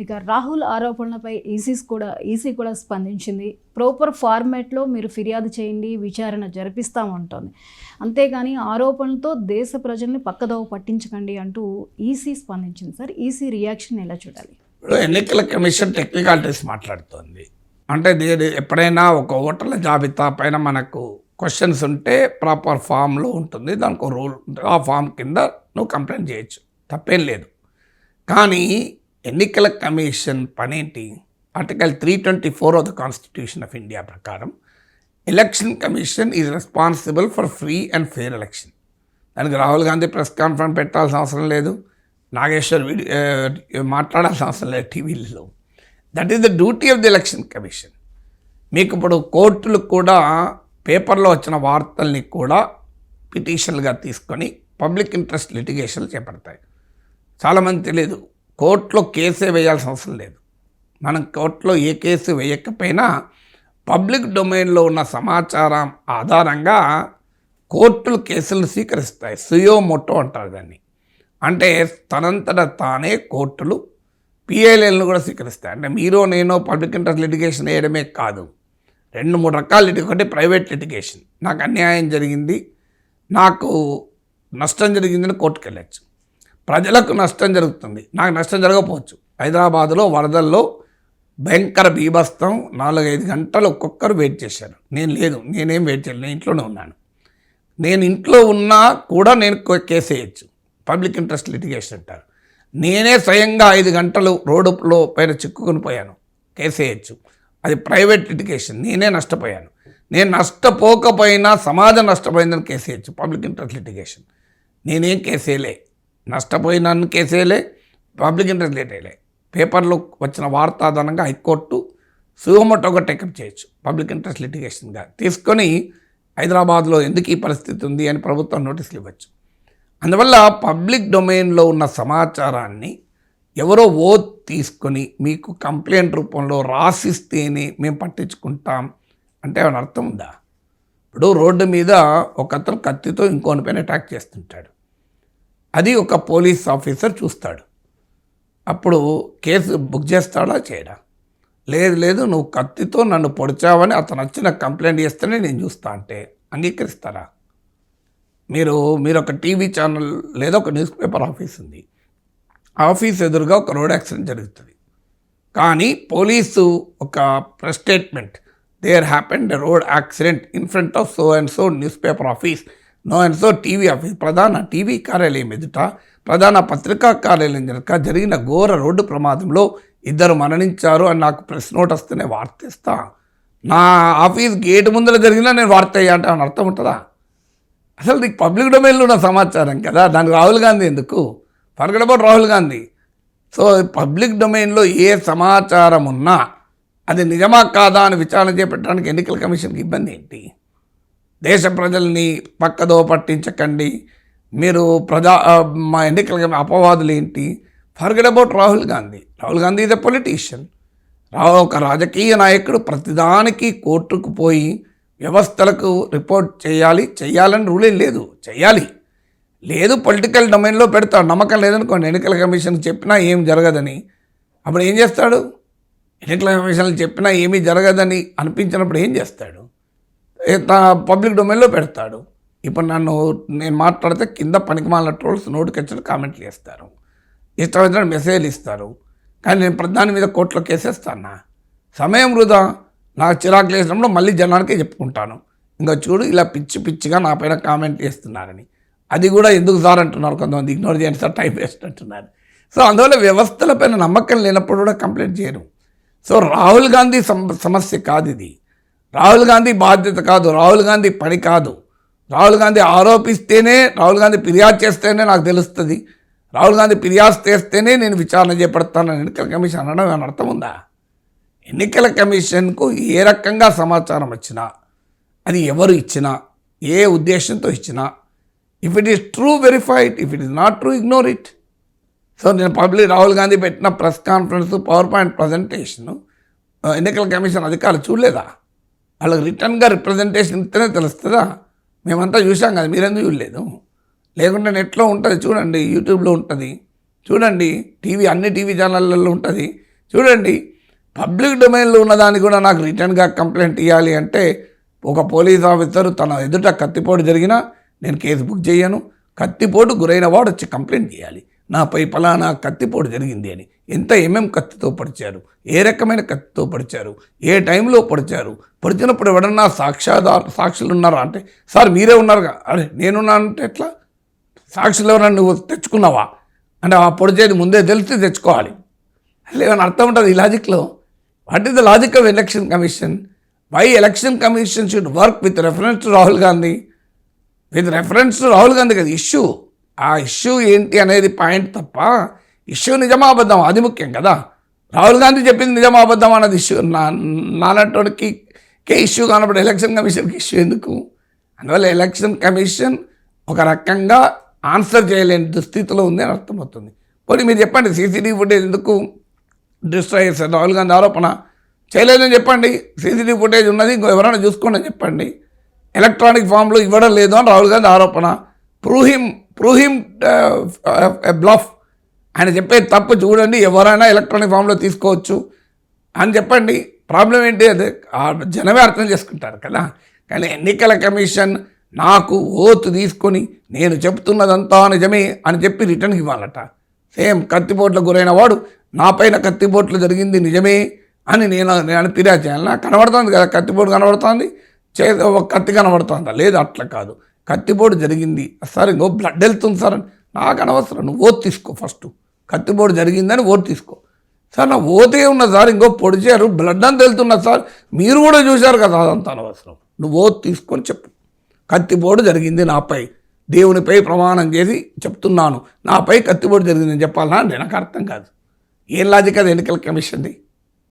ఇక రాహుల్ ఆరోపణలపై ఈసీ కూడా స్పందించింది. ప్రాపర్ ఫార్మాట్లో మీరు ఫిర్యాదు చేయండి, విచారణ జరిపిస్తామంటోంది. అంతేగాని ఆరోపణలతో దేశ ప్రజల్ని పక్కదోవ పట్టించకండి అంటూ ఈసీ స్పందించింది. సార్, ఈసీ రియాక్షన్ ఎలా చూడాలి? ఎన్నికల కమిషన్ టెక్నికాలిటీస్ మాట్లాడుతోంది. అంటే ఎప్పుడైనా ఒక ఓటర్ల జాబితా పైన మనకు క్వశ్చన్స్ ఉంటే ప్రాపర్ ఫామ్లో ఉంటుంది, దానికి ఒక రూల్ ఉంటుంది. ఆ ఫామ్ కింద నువ్వు కంప్లైంట్ చేయొచ్చు, తప్పేం లేదు. కానీ ఎన్నికల కమిషన్ పనేంటి? Article 324 of the constitution of India ప్రకారం election commission is responsible for free and fair election. దానికి రాహుల్ గాంధీ ప్రెస్ కాన్ఫరెన్స్ పెట్టాల్సిన అవసరం లేదు, నాగేశ్వర్ మాట్లాడాల్సిన అవసరం లేదు టీవీలలో. That is the duty of the election commission. మీకు ఇప్పుడు కోర్టులు కూడా పేపర్లో వచ్చిన వార్తల్ని కూడా పిటిషన్లుగా తీసుకొని పబ్లిక్ ఇంట్రెస్ట్ లిటిగేషన్లు చేపడతాయి. చాలామంది తెలియదు, కోర్టులో కేసే వేయాల్సిన అవసరం లేదు. మనం కోర్టులో ఏ కేసు వేయకపోయినా పబ్లిక్ డొమైన్లో ఉన్న సమాచారం ఆధారంగా కోర్టులు కేసులను స్వీకరిస్తాయి. సుయో మోటో అంటారు దాన్ని. అంటే తనంతట తానే కోర్టులు పిఎల్ఎల్ను కూడా స్వీకరిస్తాయి. అంటే మీరు నేను పబ్లిక్ ఇంట్రెస్ట్ లిటిగేషన్ వేయడమే కాదు, 2-3 రకాల ఒకటి ప్రైవేట్ లిటిగేషన్. నాకు అన్యాయం జరిగింది, నాకు నష్టం జరిగిందని కోర్టుకు వెళ్ళచ్చు. ప్రజలకు నష్టం జరుగుతుంది, నాకు నష్టం జరగకపోవచ్చు. హైదరాబాదులో వరదల్లో భయంకర బీభత్సం, 4-5 గంటలు ఒక్కొక్కరు వెయిట్ చేశారు. నేనేం వెయిట్ చేయలేదు, నేను ఇంట్లోనే ఉన్నాను. నేను ఇంట్లో ఉన్నా కూడా నేను కేసు వేయచ్చు, పబ్లిక్ ఇంట్రెస్ట్ లిటిగేషన్ అంటారు. నేనే స్వయంగా 5 గంటలు రోడ్డులో పైన చిక్కుకొని పోయాను, కేసు వేయచ్చు. అది ప్రైవేట్ లిటిగేషన్, నేనే నష్టపోయాను. నేను నష్టపోకపోయినా సమాజం నష్టపోయిందని కేసు వేయచ్చు, పబ్లిక్ ఇంట్రెస్ట్ లిటిగేషన్. నేనేం కేసేలే, నష్టపోయినాను కేసేలే, పబ్లిక్ ఇంట్రెస్ట్ లిటిగేషన్లే. పేపర్లో వచ్చిన వార్త ఆధారంగా హైకోర్టు సుమోటోగా టేకప్ చేయొచ్చు, పబ్లిక్ ఇంట్రెస్ట్ లిటిగేషన్గా తీసుకొని హైదరాబాద్లో ఎందుకు ఈ పరిస్థితి ఉంది అని ప్రభుత్వం నోటీసులు ఇవ్వచ్చు. అందువల్ల పబ్లిక్ డొమైన్లో ఉన్న సమాచారాన్ని ఎవరో ఓత్ తీసుకొని మీకు కంప్లైంట్ రూపంలో రాసిస్తేనే మేము పట్టించుకుంటాం అంటే ఏమైనా అర్థం ఉందా? ఇప్పుడు రోడ్డు మీద ఒకతను కత్తితో ఇంకోని పైన అటాక్ చేస్తుంటాడు, అది ఒక పోలీస్ ఆఫీసర్ చూస్తాడు. అప్పుడు కేసు బుక్ చేస్తాడా చేయడా? లేదు నువ్వు కత్తితో నన్ను పొడిచావని అతను వచ్చి నాకు కంప్లైంట్ చేస్తేనే నేను చూస్తా అంటే అంగీకరిస్తారా? మీరు ఒక టీవీ ఛానల్ లేదా ఒక న్యూస్ పేపర్ ఆఫీస్ ఉంది, ఆఫీస్ ఎదురుగా ఒక రోడ్ యాక్సిడెంట్ జరుగుతుంది. కానీ పోలీసు ఒక press statement, there happened a road accident in front of so and so newspaper office, no and so TV office, ప్రధాన టీవీ కార్యాలయం ఎదుట, ప్రధాన పత్రికా కార్యాలయం జరిగిన ఘోర రోడ్డు ప్రమాదంలో 2 మరణించారు అని నాకు ప్రెస్ నోట్ వస్తేనే వార్త ఇస్తా. నా ఆఫీస్ గేటు ముందర జరిగినా నేను వార్త అయ్యా అంటే అని అర్థం ఉంటుందా? అసలు నీకు పబ్లిక్ డొమైన్లో ఉన్న సమాచారం కదా, దానికి రాహుల్ గాంధీ ఎందుకు? Forget about Rahul Gandhi. So public డొమైన్లో ఏ సమాచారం ఉన్నా అది నిజమా కాదా అని విచారణ చేపట్టడానికి ఎన్నికల కమిషన్కి ఇబ్బంది ఏంటి? దేశ ప్రజల్ని పక్కదో పట్టించకండి, మీరు మా ఎన్నికల అపవాదులు ఏంటి? Forget about Rahul Gandhi. Rahul Gandhi is a politician. ఒక రాజకీయ నాయకుడు ప్రతిదానికి కోర్టుకు పోయి వ్యవస్థలకు రిపోర్ట్ చేయాలని రూలే లేదు, లేదు పొలిటికల్ డొమైన్లో పెడతాడు. నమ్మకం లేదనుకోండి, ఎన్నికల కమిషన్కి చెప్పినా ఏం జరగదని, అప్పుడు ఏం చేస్తాడు? ఎన్నికల కమిషన్కి చెప్పినా ఏమీ జరగదని అనిపించినప్పుడు ఏం చేస్తాడు? పబ్లిక్ డొమైన్లో పెడతాడు. ఇప్పుడు నేను మాట్లాడితే కింద పనికిమాలిన ట్రోల్స్ నోటికొచ్చిన కామెంట్లు చేస్తారు, ఇష్టం వచ్చిన మెసేజ్లు ఇస్తారు. కానీ నేను దాని మీద కోర్టులో కేసేస్తానా? సమయం వృధా. నాకు చిరాకు లేసినప్పుడు మళ్ళీ జనానికే చెప్పుకుంటాను, ఇంకా చూడు ఇలా పిచ్చిగా నా పైన కామెంట్ చేస్తున్నారని. అది కూడా ఎందుకు సార్ అంటున్నారు, కొంతమంది ఇగ్నోర్ చేయండి సార్, టైం వేస్ట్ అంటున్నారు. సో అందువల్ల వ్యవస్థలపైన నమ్మకం లేనప్పుడు కూడా కంప్లైంట్ చేయరు. సో రాహుల్ గాంధీ సమస్య కాదు ఇది, రాహుల్ గాంధీ బాధ్యత కాదు, రాహుల్ గాంధీ పని కాదు. రాహుల్ గాంధీ ఆరోపిస్తేనే, రాహుల్ గాంధీ ఫిర్యాదు చేస్తేనే నాకు తెలుస్తుంది, రాహుల్ గాంధీ ఫిర్యాదు చేస్తేనే నేను విచారణ చేపడతానని ఎన్నికల కమిషన్ అనడం ఏమైనా అర్థం ఉందా? ఎన్నికల కమిషన్కు ఏ రకంగా సమాచారం వచ్చినా, అది ఎవరు ఇచ్చినా, ఏ ఉద్దేశంతో ఇచ్చినా, if it is true verified, if it is not true ignore it. So నేను రాహుల్ గాంధీ పెట్టిన press conference power point presentation ఎన్నికల కమిషన్ అధికారులు చూడలేదా? వాళ్ళకి రిటర్న్గా రిప్రజెంటేషన్ ఇస్తేనే తెలుస్తుందా? మేమంతా చూసాం కదా, మీరెందుకు చూడలేదు? లేకుంటే నెట్లో ఉంటుంది చూడండి, యూట్యూబ్లో ఉంటుంది చూడండి, అన్ని టీవీ ఛానళ్ళల్లో ఉంటుంది. చూడండి, పబ్లిక్ డొమైన్లో ఉన్నదాన్ని కూడా నాకు రిటర్న్గా కంప్లైంట్ ఇవ్వాలి అంటే ఒక పోలీస్ ఆఫీసర్ తన ఎదుట కత్తిపోటు జరిగినా నేను కేసు బుక్ చేయను. కత్తిపోటు గురైన వాడు వచ్చి కంప్లైంట్ చేయాలి, నాపై పలానా కత్తిపోటు జరిగింది అని. ఎంత కత్తితో పొడిచారు, ఏ రకమైన కత్తితో పొడిచారు, ఏ టైంలో పొడిచారు, పొడిచినప్పుడు ఎవడన్నా సాక్షులు ఉన్నారా అంటే, సార్ మీరే ఉన్నారుగా. అరే నేనున్నానంటే ఎట్లా? సాక్షులు ఎవరన్నా నువ్వు తెచ్చుకున్నావా అంటే ఆ పొడిచేది ముందే తెలిసి తెచ్చుకోవాలి. అసలు ఏమైనా అర్థం ఉంటుంది ఈ లాజిక్లో? What is the logic of election commission? Why election commission should work with reference to Rahul Gandhi? With reference to Rahul Gandhi కదా ఇష్యూ. ఆ ఇష్యూ ఏంటి అనేది పాయింట్ తప్ప ఇష్యూ నిజమా అబద్ధం అది ముఖ్యం కదా. రాహుల్ గాంధీ చెప్పింది నిజమా అబద్ధం అన్నది ఇష్యూ. నాలంటోడికి ఇష్యూ కానప్పుడు ఎలక్షన్ కమిషన్కి ఇష్యూ ఎందుకు? అందువల్ల ఎలక్షన్ కమిషన్ ఒక రకంగా ఆన్సర్ చేయలేని దుస్థితిలో ఉంది అని అర్థమవుతుంది. పోనీ మీరు చెప్పండి, సీసీటీవీ ఫుటేజ్ ఎందుకు డిస్ట్రాయ్ చేస్తారు? రాహుల్ గాంధీ ఆరోపణ చేయలేదని చెప్పండి, సీసీటీవీ ఫుటేజ్ ఉన్నది ఇంకో ఎవరైనా చూసుకోండి అని చెప్పండి. ఎలక్ట్రానిక్ ఫామ్లో ఇవ్వడం లేదు అని రాహుల్ గాంధీ ఆరోపణ. Prove him bluff. ఆయన చెప్పేది తప్పు చూడండి, ఎవరైనా ఎలక్ట్రానిక్ ఫామ్లో తీసుకోవచ్చు అని చెప్పండి. ప్రాబ్లం ఏంటి? అదే జనమే అర్థం చేసుకుంటారు కదా. కానీ ఎన్నికల కమిషన్ నాకు ఓతు తీసుకొని నేను చెప్తున్నదంతా నిజమే అని చెప్పి రిటర్న్కి ఇవ్వాలట. సేమ్ కత్తిపోట్లు గురైన వాడు నాపైన కత్తిపోట్లు జరిగింది నిజమే అని నేను ఫిర్యాదు చేయాలి. నాకు కనబడుతుంది కదా, కత్తిపోటు కనబడుతుంది, ఒక కత్తి కనబడుతుందా? లేదు, అట్లా కాదు, కత్తిపోటు జరిగింది సార్, ఇంకో బ్లడ్ వెళ్తుంది సార్ అని నాకు అనవసరం. నువ్వు ఓటు తీసుకో, ఫస్ట్ కత్తిపోటు జరిగిందని ఓటు తీసుకో. సార్ నా ఓతే ఉన్నది సార్, ఇంకో పొడిచారు, బ్లడ్ అంతా వెళ్తున్నది సార్, మీరు కూడా చూశారు కదా, అదంతా అనవసరం. నువ్వు ఓటు తీసుకొని చెప్పు, కత్తిపోటు జరిగింది నాపై, దేవునిపై ప్రమాణం చేసి చెప్తున్నాను, నాపై కత్తిపోటు జరిగిందని చెప్పాలన్నా అంటే నాకు అర్థం కాదు. ఏం లాజిక్ అది ఎన్నికల కమిషన్ది?